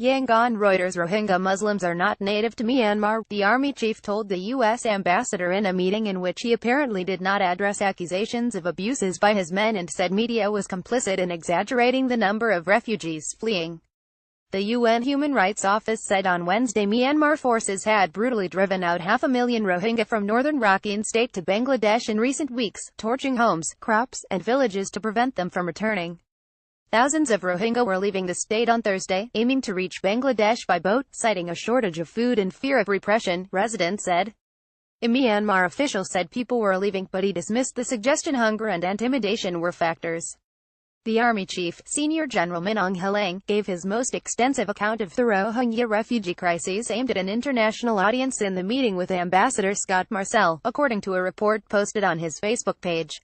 Yangon Reuters. Rohingya Muslims are not native to Myanmar, the army chief told the U.S. ambassador in a meeting in which he apparently did not address accusations of abuses by his men and said media was complicit in exaggerating the number of refugees fleeing. The UN Human Rights Office said on Wednesday Myanmar forces had brutally driven out 500,000 Rohingya from northern Rakhine state to Bangladesh in recent weeks, torching homes, crops, and villages to prevent them from returning. Thousands of Rohingya were leaving the state on Thursday, aiming to reach Bangladesh by boat, citing a shortage of food and fear of repression, residents said. A Myanmar official said people were leaving, but he dismissed the suggestion hunger and intimidation were factors. The army chief, Senior General Min Aung Hlaing, gave his most extensive account of the Rohingya refugee crisis aimed at an international audience in the meeting with Ambassador Scott Marcel, according to a report posted on his Facebook page.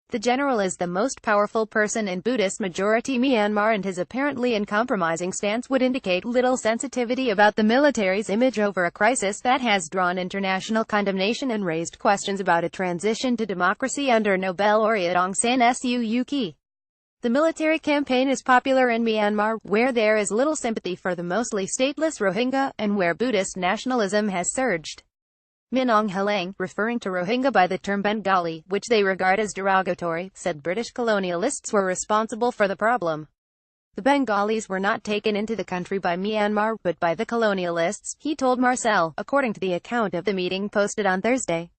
The general is the most powerful person in Buddhist-majority Myanmar, and his apparently uncompromising stance would indicate little sensitivity about the military's image over a crisis that has drawn international condemnation and raised questions about a transition to democracy under Nobel laureate Aung San Suu Kyi. The military campaign is popular in Myanmar, where there is little sympathy for the mostly stateless Rohingya, and where Buddhist nationalism has surged. Min Aung Hlaing, referring to Rohingya by the term Bengali, which they regard as derogatory, said British colonialists were responsible for the problem. The Bengalis were not taken into the country by Myanmar, but by the colonialists, he told Marcel, according to the account of the meeting posted on Thursday.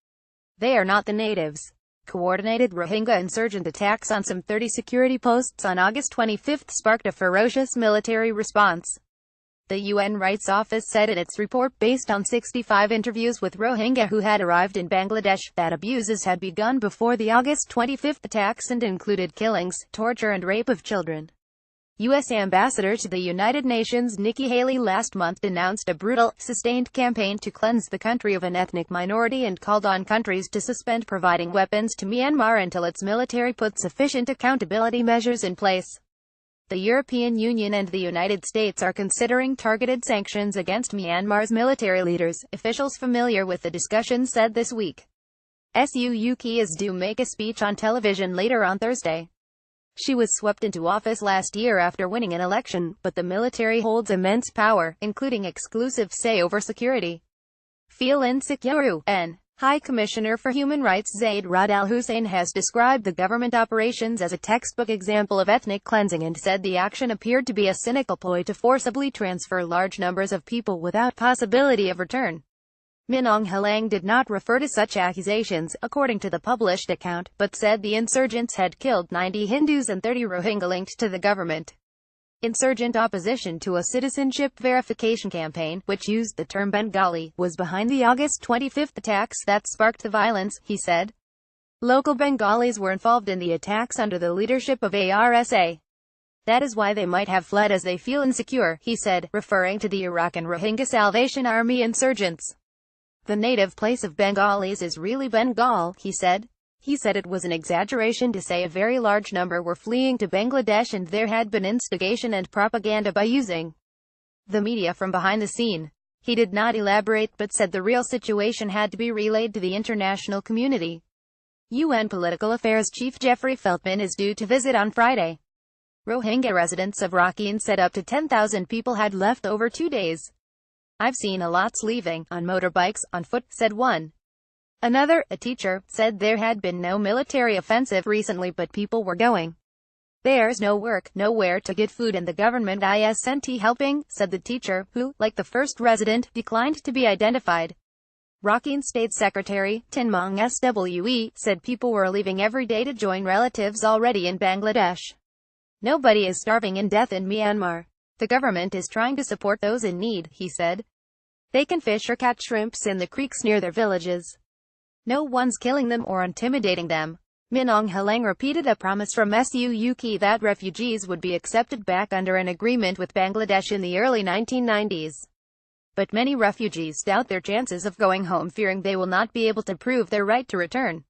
They are not the natives. Coordinated Rohingya insurgent attacks on some 30 security posts on August 25 sparked a ferocious military response. The UN Rights Office said in its report, based on 65 interviews with Rohingya who had arrived in Bangladesh, that abuses had begun before the August 25 attacks and included killings, torture and rape of children. U.S. Ambassador to the United Nations Nikki Haley last month denounced a brutal, sustained campaign to cleanse the country of an ethnic minority and called on countries to suspend providing weapons to Myanmar until its military put sufficient accountability measures in place. The European Union and the United States are considering targeted sanctions against Myanmar's military leaders, officials familiar with the discussion said this week. Suu Kyi is due make a speech on television later on Thursday. She was swept into office last year after winning an election, but the military holds immense power, including exclusive say over security. Feel insecure. High Commissioner for Human Rights Zaid Rad al-Hussein has described the government operations as a textbook example of ethnic cleansing and said the action appeared to be a cynical ploy to forcibly transfer large numbers of people without possibility of return. Min Aung Hlaing did not refer to such accusations, according to the published account, but said the insurgents had killed 90 Hindus and 30 Rohingya linked to the government. Insurgent opposition to a citizenship verification campaign, which used the term Bengali, was behind the August 25 attacks that sparked the violence, he said. Local Bengalis were involved in the attacks under the leadership of ARSA. That is why they might have fled, as they feel insecure, he said, referring to the Arakan Rohingya Salvation Army insurgents. The native place of Bengalis is really Bengal, he said. He said it was an exaggeration to say a very large number were fleeing to Bangladesh and there had been instigation and propaganda by using the media from behind the scene. He did not elaborate but said the real situation had to be relayed to the international community. UN Political Affairs Chief Jeffrey Feltman is due to visit on Friday. Rohingya residents of Rakhine said up to 10,000 people had left over 2 days. I've seen a lots leaving, on motorbikes, on foot, said one. Another, a teacher, said there had been no military offensive recently but people were going. There's no work, nowhere to get food and the government isn't helping, said the teacher, who, like the first resident, declined to be identified. Rakhine State Secretary, Tin Maung Swe, said people were leaving every day to join relatives already in Bangladesh. Nobody is starving in death in Myanmar. The government is trying to support those in need, he said. They can fish or catch shrimps in the creeks near their villages. No one's killing them or intimidating them. Min Aung Hlaing repeated a promise from Suu Kyi that refugees would be accepted back under an agreement with Bangladesh in the early 1990s. But many refugees doubt their chances of going home, fearing they will not be able to prove their right to return.